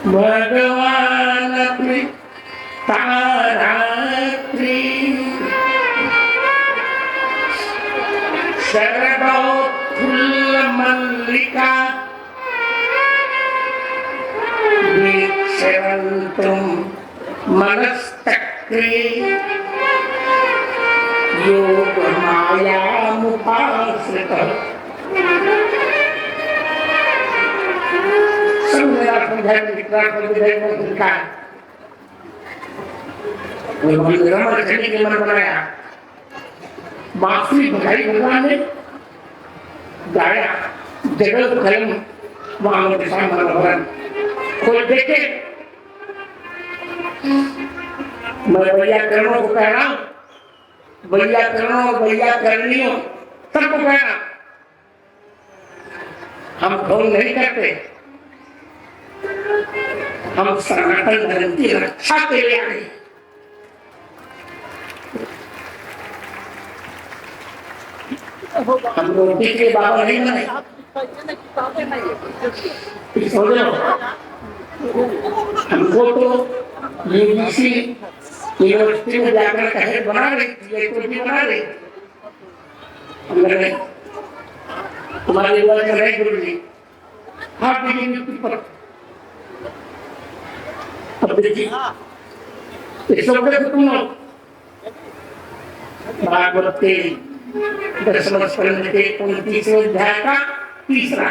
भगवान तारात्री शरदोत्फुल्ल मल्लिका वीक्षयन्तुं मनस्तक्रे योगमायामुपाश्रितः बनाया बांसुरी बजाई भगवान ने गाया जगत खलम वहां भगवान कोई देखे मैं वैयाकरणों को कह रहा हूं वैयाकरणियों सबको कह रहा हम ढोंग नहीं करते हम सनातन धर्म की रक्षा के लिए आए हम रोटी के बाबा नहीं बनाए हमको तो यूजीसी यूनिवर्सिटी में जाकर कहे बना रही थी बना रही तुम्हारी बात कर रहे गुरु जी हाँ पर अब देखिए इस वक्त तुम भागवत के 10वें स्कंद के 29वें अध्याय का तीसरा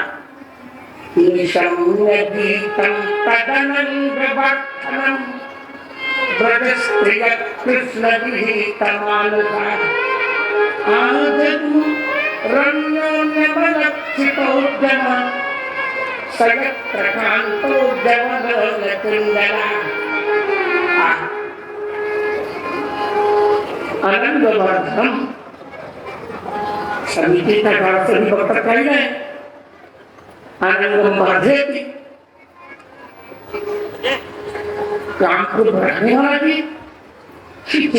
गीतम तदनंदवर्धनम ब्रजस्त्रिय कृष्ण गीतमालका आदनु रण्योन्यमलक्षितोद्यम सयत्रकान्तोद्यमदलकुण्डला आनंदवर्धनम सभी की प्रकार से भक्त कही गए आनंदम वर्धेति काम को बढ़ाने वाला भी ठीक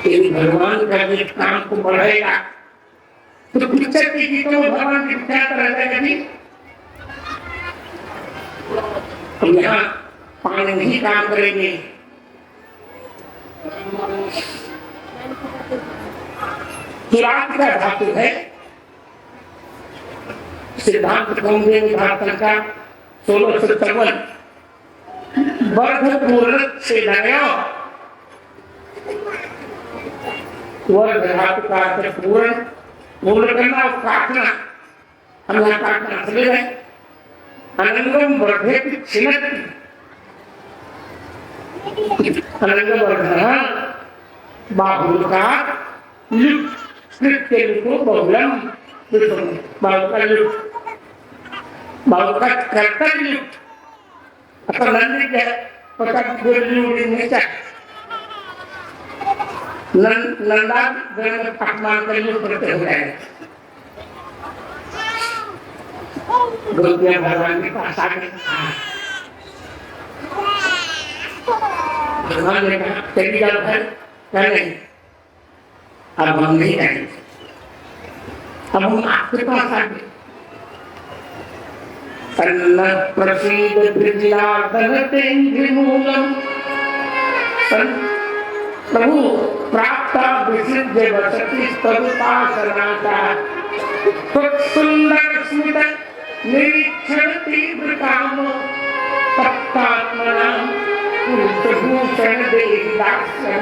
यदि भगवान का भी काम को बढ़ाएगा तो पिक्चर के गीतों में भगवान की विख्यात रहता है कभी हम यहाँ पानी नहीं काम करेंगे किरात का धातु है सिद्धांत कौमुदी भारत का 1654 वर्ध पूर्ण से लगाया वर्ध धातु का पूर्ण पूर्ण करना और काटना हम यहाँ काटना समझ रहे अनंगम वर्धे छिन्नति अनंग वर्धना बाहुल का लिप्त कृत्य लिखो बहुलम बाहुल का लिप्त बाहुल का कर्तव्य लिप्त अतः नंदी है पता गोली उड़ी नीचा नंदा ब्रह्म पकमान कर लिप्त करते हो जाएगा गोपियां भगवान के पास आ गए भगवान ने कहा तेरी गल है क्या नहीं अब हम नहीं जाएंगे अब हम आपके पास आ गए तन्न प्रसीद ब्रजलादनतेन्द्रिमूलम प्रभु प्राप्त विसिद्ध वसति स्तुपासनाता सुंदर स्मित निरीक्षण तीव्र काम तप्तात्मना भूषण देहिदास्य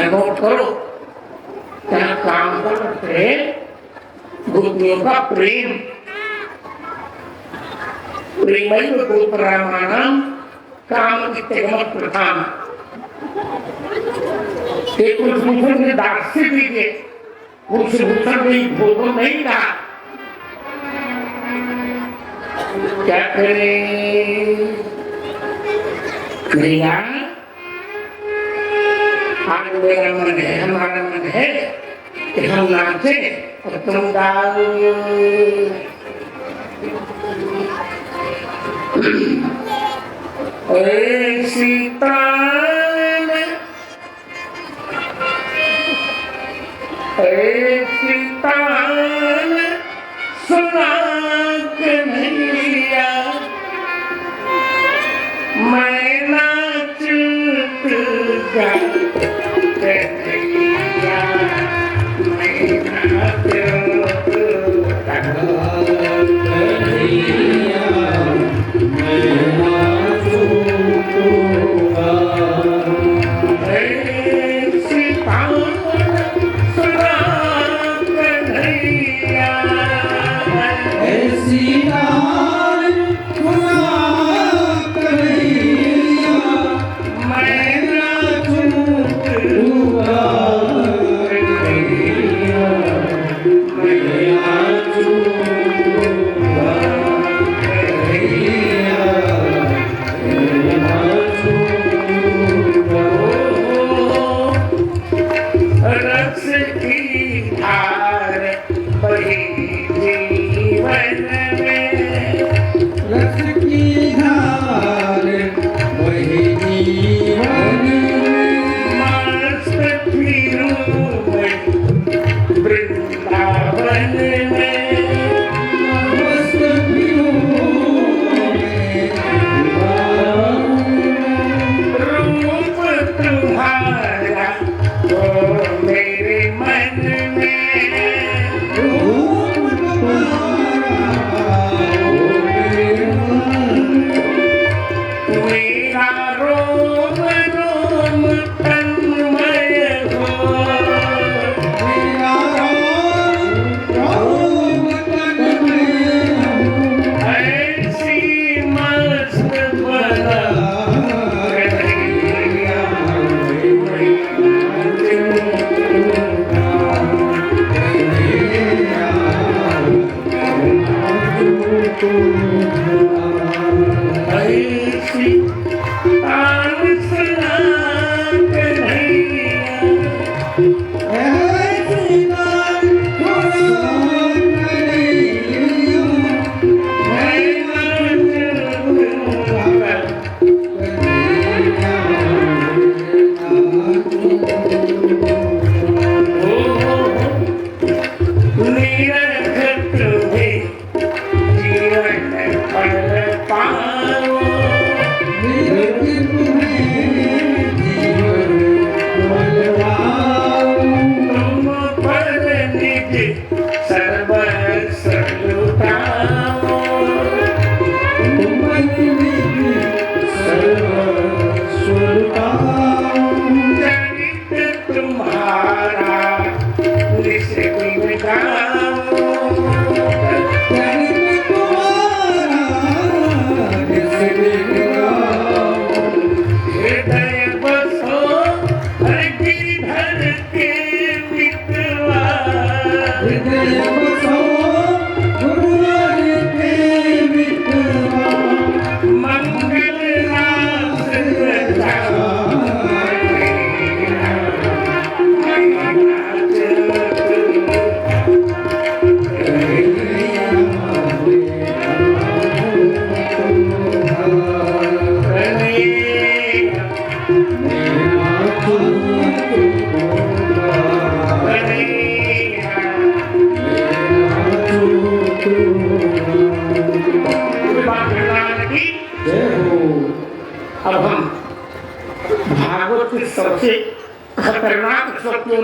नोट करो क्या काम करते गोपियों का प्रेम प्रेमैव गोपरामाणां काम इत्यगम प्रथाम एक भूषण ने दास्य दीजिए भूषण नहीं भोजन नहीं कहा क्या करें क्रिया आज मेरा मन है हमारा मन है कि हम नाचे और तुम गाओ सीता सीता सुना के नहीं अब हम भागवत की सबसे खतरनाक शक्तियों